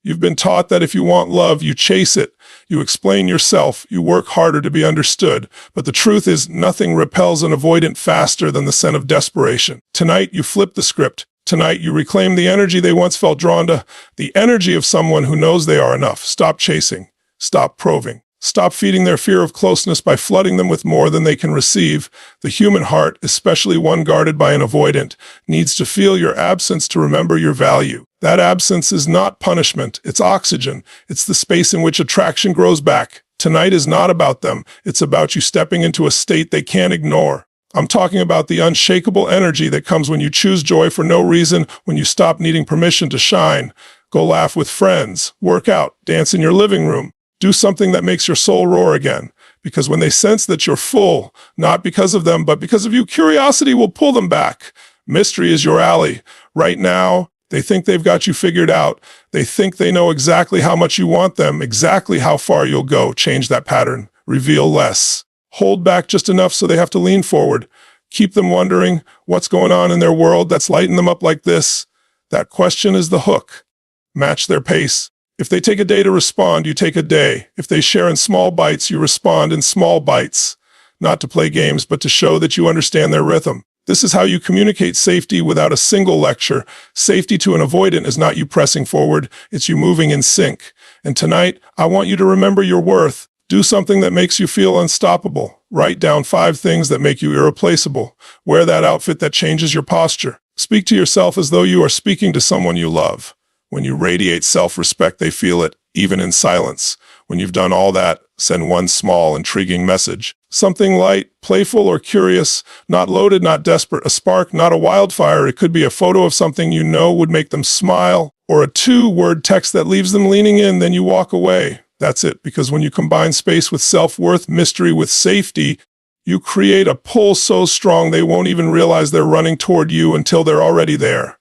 You've been taught that if you want love, you chase it. You explain yourself. You work harder to be understood. But the truth is, nothing repels an avoidant faster than the scent of desperation. Tonight, you flip the script. Tonight, you reclaim the energy they once felt drawn to, the energy of someone who knows they are enough. Stop chasing. Stop proving. Stop feeding their fear of closeness by flooding them with more than they can receive. The human heart, especially one guarded by an avoidant, needs to feel your absence to remember your value. That absence is not punishment, it's oxygen. It's the space in which attraction grows back. Tonight is not about them. It's about you stepping into a state they can't ignore. I'm talking about the unshakable energy that comes when you choose joy for no reason, when you stop needing permission to shine. Go laugh with friends, work out, dance in your living room. Do something that makes your soul roar again. Because when they sense that you're full, not because of them, but because of you, curiosity will pull them back. Mystery is your ally. Right now, they think they've got you figured out. They think they know exactly how much you want them, exactly how far you'll go. Change that pattern. Reveal less. Hold back just enough so they have to lean forward. Keep them wondering what's going on in their world that's lighting them up like this. That question is the hook. Match their pace. If they take a day to respond, you take a day. If they share in small bites, you respond in small bites. Not to play games, but to show that you understand their rhythm. This is how you communicate safety without a single lecture. Safety to an avoidant is not you pressing forward, it's you moving in sync. And tonight, I want you to remember your worth. Do something that makes you feel unstoppable. Write down 5 things that make you irreplaceable. Wear that outfit that changes your posture. Speak to yourself as though you are speaking to someone you love. When you radiate self-respect, they feel it, even in silence. When you've done all that, send one small, intriguing message. Something light, playful, or curious, not loaded, not desperate, a spark, not a wildfire. It could be a photo of something you know would make them smile, or a 2-word text that leaves them leaning in, then you walk away. That's it, because when you combine space with self-worth, mystery with safety, you create a pull so strong they won't even realize they're running toward you until they're already there.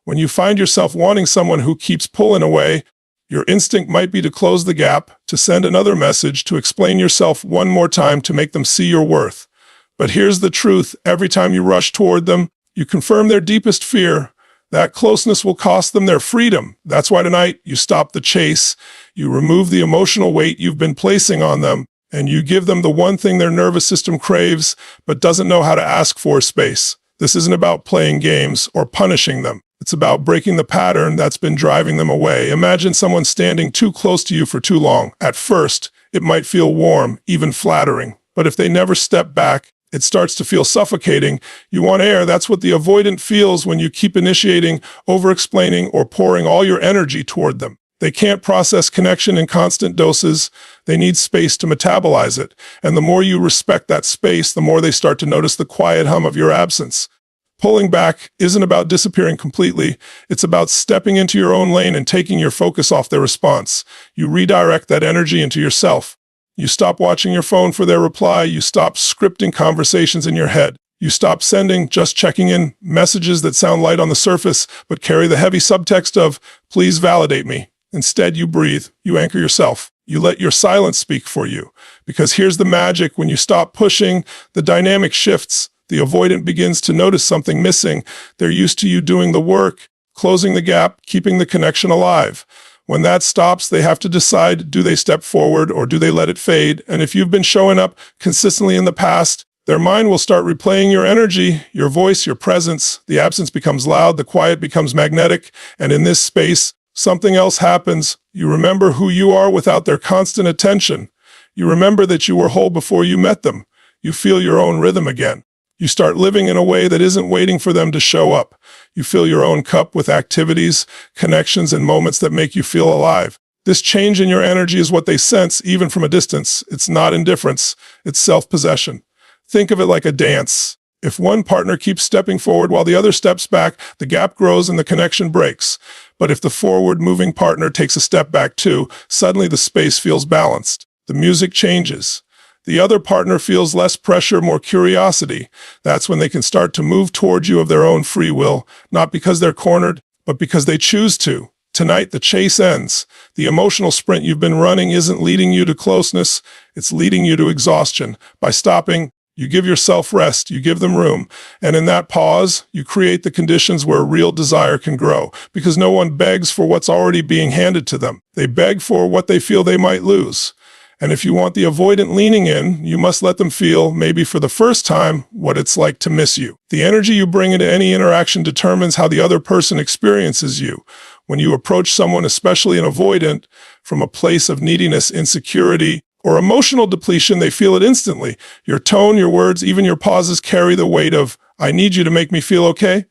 When you find yourself wanting someone who keeps pulling away, your instinct might be to close the gap, to send another message, to explain yourself one more time to make them see your worth. But here's the truth. Every time you rush toward them, you confirm their deepest fear. That closeness will cost them their freedom. That's why tonight you stop the chase. You remove the emotional weight you've been placing on them, and you give them the one thing their nervous system craves, but doesn't know how to ask for: space. This isn't about playing games or punishing them. It's about breaking the pattern that's been driving them away. Imagine someone standing too close to you for too long. At first, it might feel warm, even flattering. But if they never step back, it starts to feel suffocating. You want air. That's what the avoidant feels when you keep initiating, over-explaining, or pouring all your energy toward them. They can't process connection in constant doses. They need space to metabolize it. And the more you respect that space, the more they start to notice the quiet hum of your absence. Pulling back isn't about disappearing completely. It's about stepping into your own lane and taking your focus off their response. You redirect that energy into yourself. You stop watching your phone for their reply. You stop scripting conversations in your head. You stop sending, just checking in, messages that sound light on the surface, but carry the heavy subtext of, please validate me. Instead, you breathe. You anchor yourself. You let your silence speak for you. Because here's the magic. When you stop pushing, the dynamic shifts. The avoidant begins to notice something missing. They're used to you doing the work, closing the gap, keeping the connection alive. When that stops, they have to decide, do they step forward or do they let it fade? And if you've been showing up consistently in the past, their mind will start replaying your energy, your voice, your presence. The absence becomes loud, the quiet becomes magnetic, and in this space, something else happens. You remember who you are without their constant attention. You remember that you were whole before you met them. You feel your own rhythm again. You start living in a way that isn't waiting for them to show up. You fill your own cup with activities, connections, and moments that make you feel alive. This change in your energy is what they sense, even from a distance. It's not indifference, it's self-possession. Think of it like a dance. If one partner keeps stepping forward while the other steps back, the gap grows and the connection breaks. But if the forward-moving partner takes a step back too, suddenly the space feels balanced. The music changes. The other partner feels less pressure, more curiosity. That's when they can start to move toward you of their own free will, not because they're cornered, but because they choose to. Tonight, the chase ends. The emotional sprint you've been running isn't leading you to closeness, it's leading you to exhaustion. By stopping, You give yourself rest, you give them room, and in that pause, you create the conditions where real desire can grow, because no one begs for what's already being handed to them. They beg for what they feel they might lose. And if you want the avoidant leaning in, you must let them feel, maybe for the first time, what it's like to miss you. The energy you bring into any interaction determines how the other person experiences you. When you approach someone, especially an avoidant, from a place of neediness, insecurity, or emotional depletion, they feel it instantly. Your tone, your words, even your pauses carry the weight of, I need you to make me feel okay.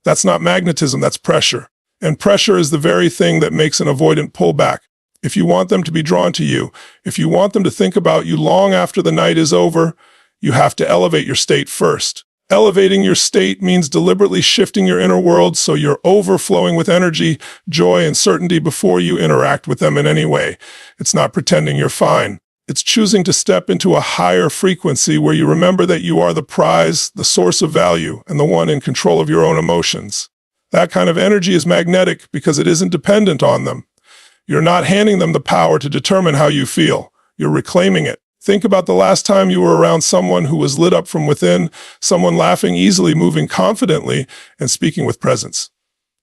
That's not magnetism, that's pressure. And pressure is the very thing that makes an avoidant pull back. If you want them to be drawn to you, if you want them to think about you long after the night is over, you have to elevate your state first. Elevating your state means deliberately shifting your inner world so you're overflowing with energy, joy, and certainty before you interact with them in any way. It's not pretending you're fine. It's choosing to step into a higher frequency where you remember that you are the prize, the source of value, and the one in control of your own emotions. That kind of energy is magnetic because it isn't dependent on them. You're not handing them the power to determine how you feel. You're reclaiming it. Think about the last time you were around someone who was lit up from within, someone laughing easily, moving confidently, and speaking with presence.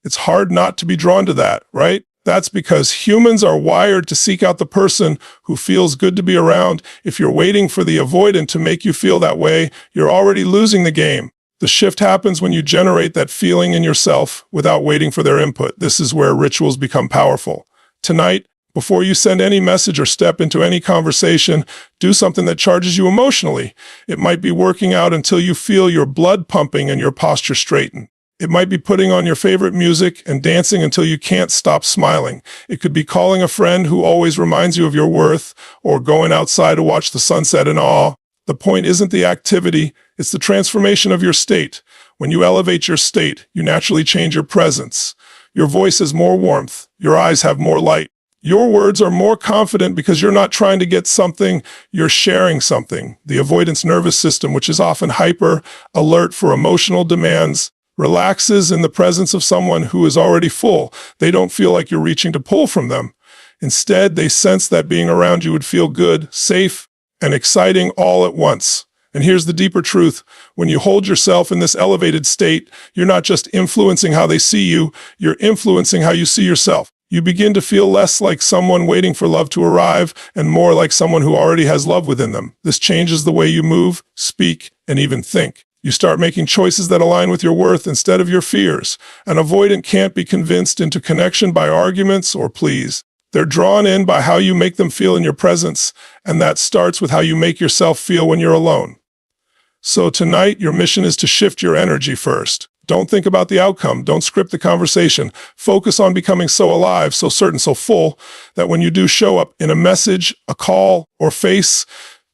It's hard not to be drawn to that, right? That's because humans are wired to seek out the person who feels good to be around. If you're waiting for the avoidant to make you feel that way, you're already losing the game. The shift happens when you generate that feeling in yourself without waiting for their input. This is where rituals become powerful. Tonight, before you send any message or step into any conversation, do something that charges you emotionally. It might be working out until you feel your blood pumping and your posture straighten. It might be putting on your favorite music and dancing until you can't stop smiling. It could be calling a friend who always reminds you of your worth, or going outside to watch the sunset in awe. The point isn't the activity, it's the transformation of your state. When you elevate your state, you naturally change your presence. Your voice has more warmth. Your eyes have more light. Your words are more confident because you're not trying to get something, you're sharing something. The avoidance nervous system, which is often hyper alert for emotional demands, relaxes in the presence of someone who is already full. They don't feel like you're reaching to pull from them. Instead, they sense that being around you would feel good, safe, and exciting all at once. And here's the deeper truth. When you hold yourself in this elevated state, you're not just influencing how they see you, you're influencing how you see yourself. You begin to feel less like someone waiting for love to arrive and more like someone who already has love within them. This changes the way you move, speak, and even think. You start making choices that align with your worth instead of your fears. An avoidant can't be convinced into connection by arguments or pleas. They're drawn in by how you make them feel in your presence, and that starts with how you make yourself feel when you're alone. So tonight, your mission is to shift your energy first. Don't think about the outcome. Don't script the conversation. Focus on becoming so alive, so certain, so full, that when you do show up in a message, a call, or face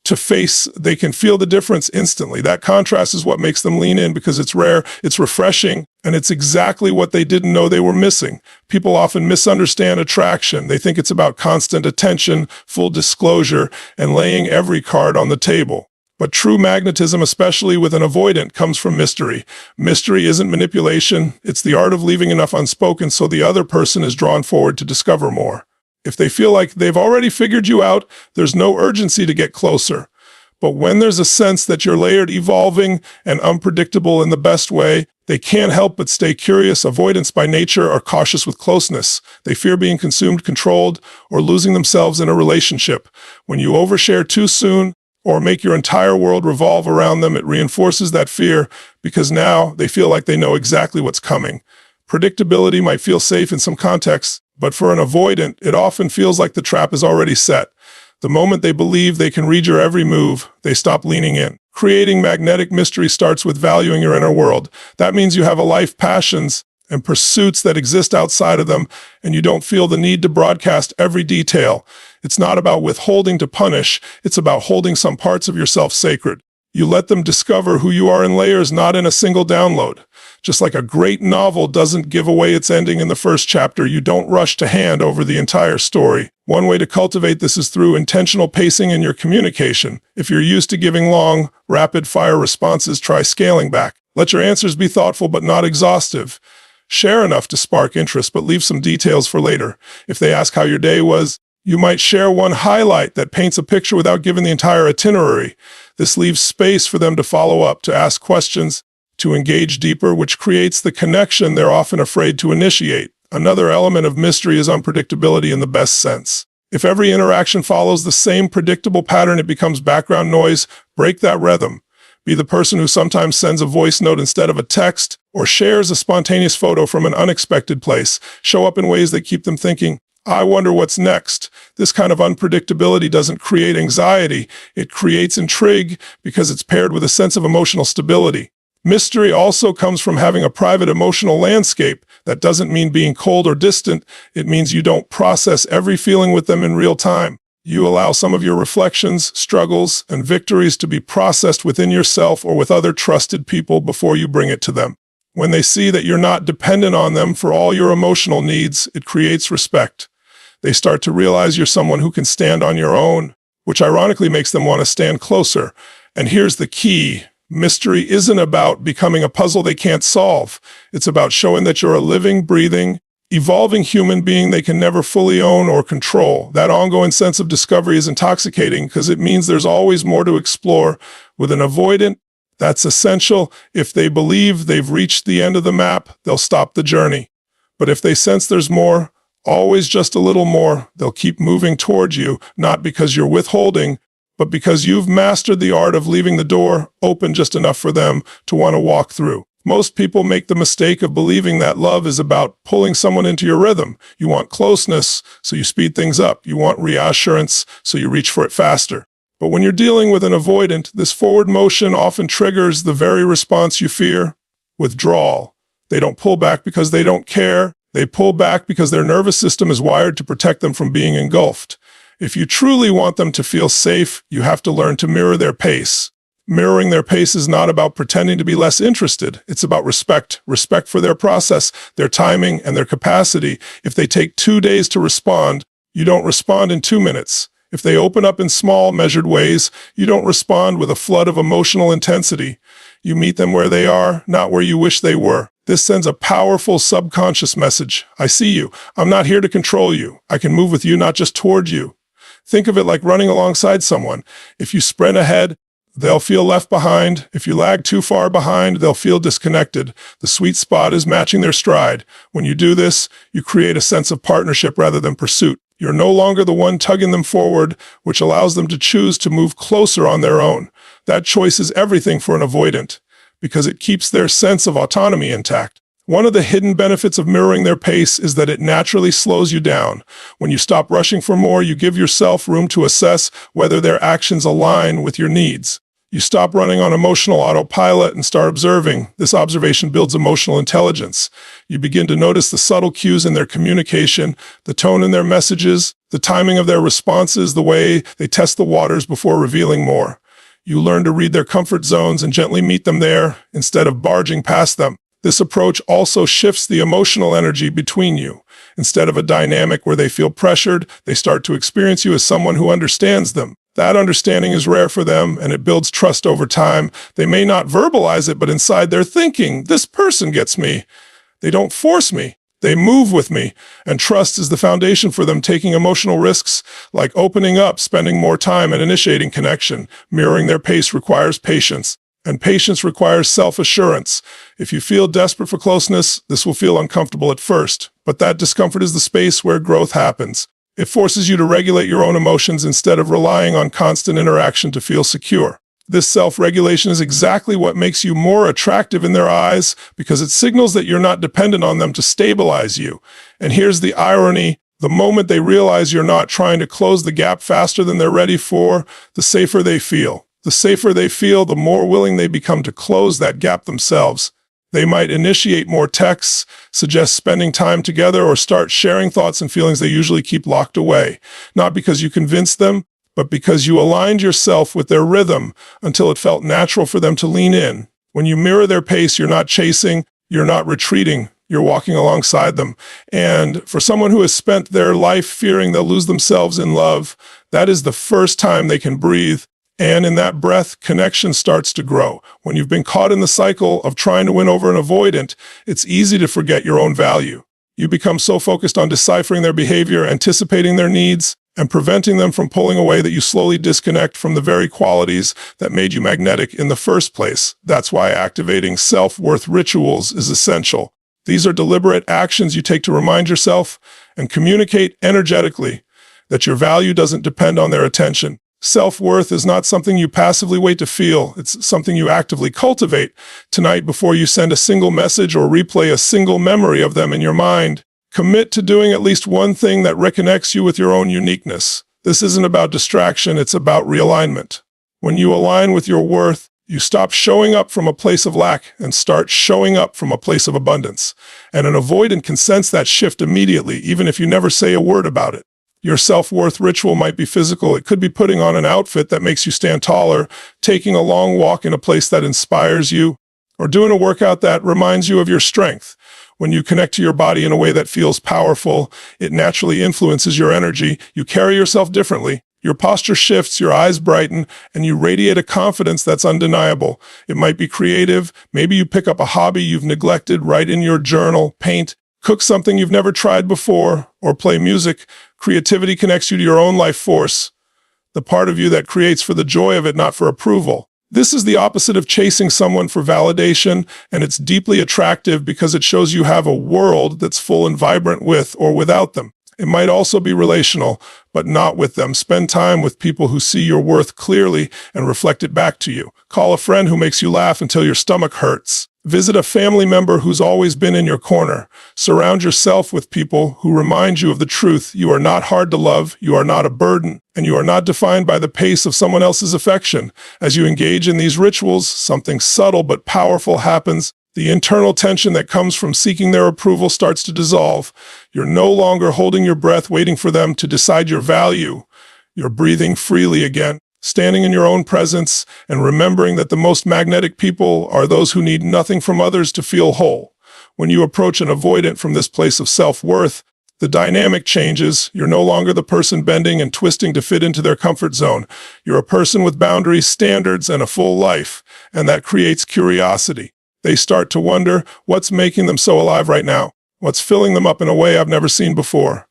to face, they can feel the difference instantly. That contrast is what makes them lean in because it's rare, it's refreshing, and it's exactly what they didn't know they were missing. People often misunderstand attraction. They think it's about constant attention, full disclosure, and laying every card on the table. But true magnetism, especially with an avoidant, comes from mystery. Mystery isn't manipulation. It's the art of leaving enough unspoken so the other person is drawn forward to discover more. If they feel like they've already figured you out, there's no urgency to get closer. But when there's a sense that you're layered, evolving, and unpredictable in the best way, they can't help but stay curious. Avoidants by nature are cautious with closeness. They fear being consumed, controlled, or losing themselves in a relationship. When you overshare too soon, or make your entire world revolve around them, it reinforces that fear because now they feel like they know exactly what's coming. Predictability might feel safe in some contexts, but for an avoidant, it often feels like the trap is already set. The moment they believe they can read your every move, they stop leaning in. Creating magnetic mystery starts with valuing your inner world. That means you have a life, passions, and pursuits that exist outside of them, and you don't feel the need to broadcast every detail. It's not about withholding to punish, it's about holding some parts of yourself sacred. You let them discover who you are in layers, not in a single download. Just like a great novel doesn't give away its ending in the first chapter, you don't rush to hand over the entire story. One way to cultivate this is through intentional pacing in your communication. If you're used to giving long, rapid-fire responses, try scaling back. Let your answers be thoughtful but not exhaustive. Share enough to spark interest, but leave some details for later. If they ask how your day was, You might share one highlight that paints a picture without giving the entire itinerary. This leaves space for them to follow up, to ask questions, to engage deeper, which creates the connection they're often afraid to initiate. Another element of mystery is unpredictability in the best sense. If every interaction follows the same predictable pattern, it becomes background noise. Break that rhythm. Be the person who sometimes sends a voice note instead of a text, or shares a spontaneous photo from an unexpected place. Show up in ways that keep them thinking, I wonder what's next. This kind of unpredictability doesn't create anxiety. It creates intrigue because it's paired with a sense of emotional stability. Mystery also comes from having a private emotional landscape. That doesn't mean being cold or distant. It means you don't process every feeling with them in real time. You allow some of your reflections, struggles, and victories to be processed within yourself or with other trusted people before you bring it to them. When they see that you're not dependent on them for all your emotional needs, it creates respect. They start to realize you're someone who can stand on your own, which ironically makes them want to stand closer. And here's the key. Mystery isn't about becoming a puzzle they can't solve. It's about showing that you're a living, breathing, evolving human being they can never fully own or control. That ongoing sense of discovery is intoxicating because it means there's always more to explore. With an avoidant, that's essential. If they believe they've reached the end of the map, they'll stop the journey. But if they sense there's more, always just a little more, they'll keep moving towards you, not because you're withholding, but because you've mastered the art of leaving the door open just enough for them to want to walk through. Most people make the mistake of believing that love is about pulling someone into your rhythm. You want closeness, so you speed things up. You want reassurance, so you reach for it faster. But when you're dealing with an avoidant, this forward motion often triggers the very response you fear: withdrawal. They don't pull back because they don't care. They pull back because their nervous system is wired to protect them from being engulfed. If you truly want them to feel safe, you have to learn to mirror their pace. Mirroring their pace is not about pretending to be less interested. It's about respect for their process, their timing, and their capacity. If they take 2 days to respond, you don't respond in 2 minutes. If they open up in small, measured ways, you don't respond with a flood of emotional intensity. You meet them where they are, not where you wish they were. This sends a powerful subconscious message. I see you. I'm not here to control you. I can move with you, not just toward you. Think of it like running alongside someone. If you sprint ahead, they'll feel left behind. If you lag too far behind, they'll feel disconnected. The sweet spot is matching their stride. When you do this, you create a sense of partnership rather than pursuit. You're no longer the one tugging them forward, which allows them to choose to move closer on their own. That choice is everything for an avoidant, because it keeps their sense of autonomy intact. One of the hidden benefits of mirroring their pace is that it naturally slows you down. When you stop rushing for more, you give yourself room to assess whether their actions align with your needs. You stop running on emotional autopilot and start observing. This observation builds emotional intelligence. You begin to notice the subtle cues in their communication, the tone in their messages, the timing of their responses, the way they test the waters before revealing more. You learn to read their comfort zones and gently meet them there instead of barging past them. This approach also shifts the emotional energy between you. Instead of a dynamic where they feel pressured, they start to experience you as someone who understands them. That understanding is rare for them, and it builds trust over time. They may not verbalize it, but inside they're thinking, this person gets me. They don't force me. They move with me. And trust is the foundation for them taking emotional risks, like opening up, spending more time, and initiating connection. Mirroring their pace requires patience. And patience requires self-assurance. If you feel desperate for closeness, this will feel uncomfortable at first. But that discomfort is the space where growth happens. It forces you to regulate your own emotions instead of relying on constant interaction to feel secure. This self-regulation is exactly what makes you more attractive in their eyes, because it signals that you're not dependent on them to stabilize you. And here's the irony. The moment they realize you're not trying to close the gap faster than they're ready for, the safer they feel. The safer they feel, the more willing they become to close that gap themselves. They might initiate more texts, suggest spending time together, or start sharing thoughts and feelings they usually keep locked away. Not because you convinced them, but because you aligned yourself with their rhythm until it felt natural for them to lean in. When you mirror their pace, you're not chasing, you're not retreating, you're walking alongside them. And for someone who has spent their life fearing they'll lose themselves in love, that is the first time they can breathe. And in that breath, connection starts to grow. When you've been caught in the cycle of trying to win over an avoidant, it's easy to forget your own value. You become so focused on deciphering their behavior, anticipating their needs, and preventing them from pulling away that you slowly disconnect from the very qualities that made you magnetic in the first place. That's why activating self-worth rituals is essential. These are deliberate actions you take to remind yourself and communicate energetically that your value doesn't depend on their attention. Self-worth is not something you passively wait to feel. It's something you actively cultivate tonight before you send a single message or replay a single memory of them in your mind. Commit to doing at least one thing that reconnects you with your own uniqueness. This isn't about distraction, it's about realignment. When you align with your worth, you stop showing up from a place of lack and start showing up from a place of abundance. And an avoidant can sense that shift immediately, even if you never say a word about it. Your self-worth ritual might be physical. It could be putting on an outfit that makes you stand taller, taking a long walk in a place that inspires you, or doing a workout that reminds you of your strength. When you connect to your body in a way that feels powerful, it naturally influences your energy. You carry yourself differently. Your posture shifts, your eyes brighten, and you radiate a confidence that's undeniable. It might be creative. Maybe you pick up a hobby you've neglected, write in your journal, paint, cook something you've never tried before, or play music. Creativity connects you to your own life force, the part of you that creates for the joy of it, not for approval. This is the opposite of chasing someone for validation, and it's deeply attractive because it shows you have a world that's full and vibrant with or without them. It might also be relational, but not with them. Spend time with people who see your worth clearly and reflect it back to you. Call a friend who makes you laugh until your stomach hurts. Visit a family member who's always been in your corner. Surround yourself with people who remind you of the truth. You are not hard to love, you are not a burden, and you are not defined by the pace of someone else's affection. As you engage in these rituals, something subtle but powerful happens. The internal tension that comes from seeking their approval starts to dissolve. You're no longer holding your breath waiting for them to decide your value. You're breathing freely again, standing in your own presence and remembering that the most magnetic people are those who need nothing from others to feel whole. When you approach an avoidant from this place of self-worth, the dynamic changes. You're no longer the person bending and twisting to fit into their comfort zone. You're a person with boundaries, standards, and a full life, and that creates curiosity. They start to wonder what's making them so alive right now, what's filling them up in a way I've never seen before.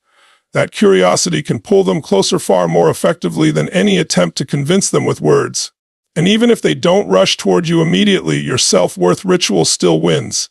That curiosity can pull them closer far more effectively than any attempt to convince them with words. And even if they don't rush toward you immediately, your self-worth ritual still wins,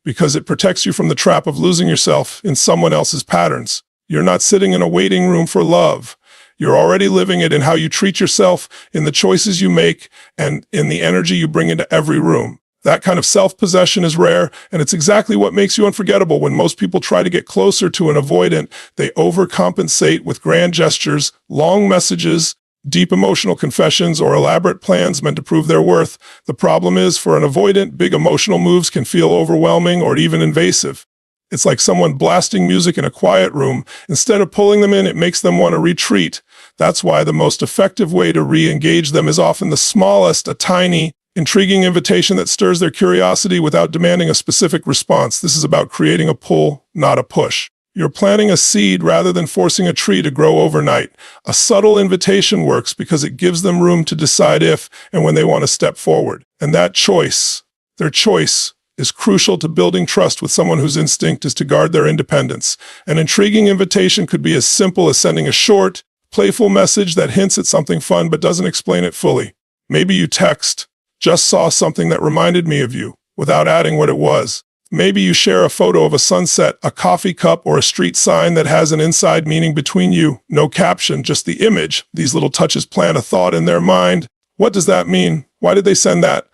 because it protects you from the trap of losing yourself in someone else's patterns. You're not sitting in a waiting room for love. You're already living it in how you treat yourself, in the choices you make, and in the energy you bring into every room. That kind of self-possession is rare, and it's exactly what makes you unforgettable. When most people try to get closer to an avoidant, they overcompensate with grand gestures, long messages, deep emotional confessions, or elaborate plans meant to prove their worth. The problem is, for an avoidant, big emotional moves can feel overwhelming or even invasive. It's like someone blasting music in a quiet room. Instead of pulling them in, it makes them want to retreat. That's why the most effective way to re-engage them is often the smallest, a tiny, intriguing invitation that stirs their curiosity without demanding a specific response. This is about creating a pull, not a push. You're planting a seed rather than forcing a tree to grow overnight. A subtle invitation works because it gives them room to decide if and when they want to step forward. And that choice, their choice, is crucial to building trust with someone whose instinct is to guard their independence. An intriguing invitation could be as simple as sending a short, playful message that hints at something fun but doesn't explain it fully. Maybe you text, "Just saw something that reminded me of you," without adding what it was. Maybe you share a photo of a sunset, a coffee cup, or a street sign that has an inside meaning between you. No caption, just the image. These little touches plant a thought in their mind. What does that mean? Why did they send that?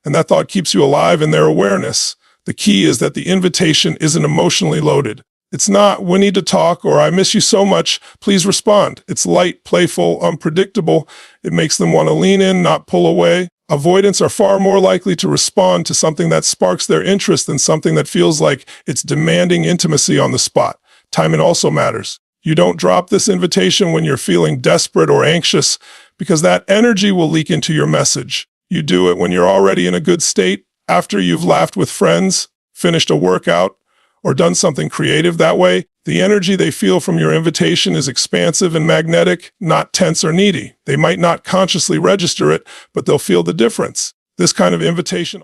And that thought keeps you alive in their awareness. The key is that the invitation isn't emotionally loaded. It's not, "We need to talk," or "I miss you so much, please respond." It's light, playful, unpredictable. It makes them want to lean in, not pull away. Avoidants are far more likely to respond to something that sparks their interest than something that feels like it's demanding intimacy on the spot. Timing also matters. You don't drop this invitation when you're feeling desperate or anxious, because that energy will leak into your message. You do it when you're already in a good state, after you've laughed with friends, finished a workout, or done something creative. That way, the energy they feel from your invitation is expansive and magnetic, not tense or needy. They might not consciously register it, but they'll feel the difference. This kind of invitation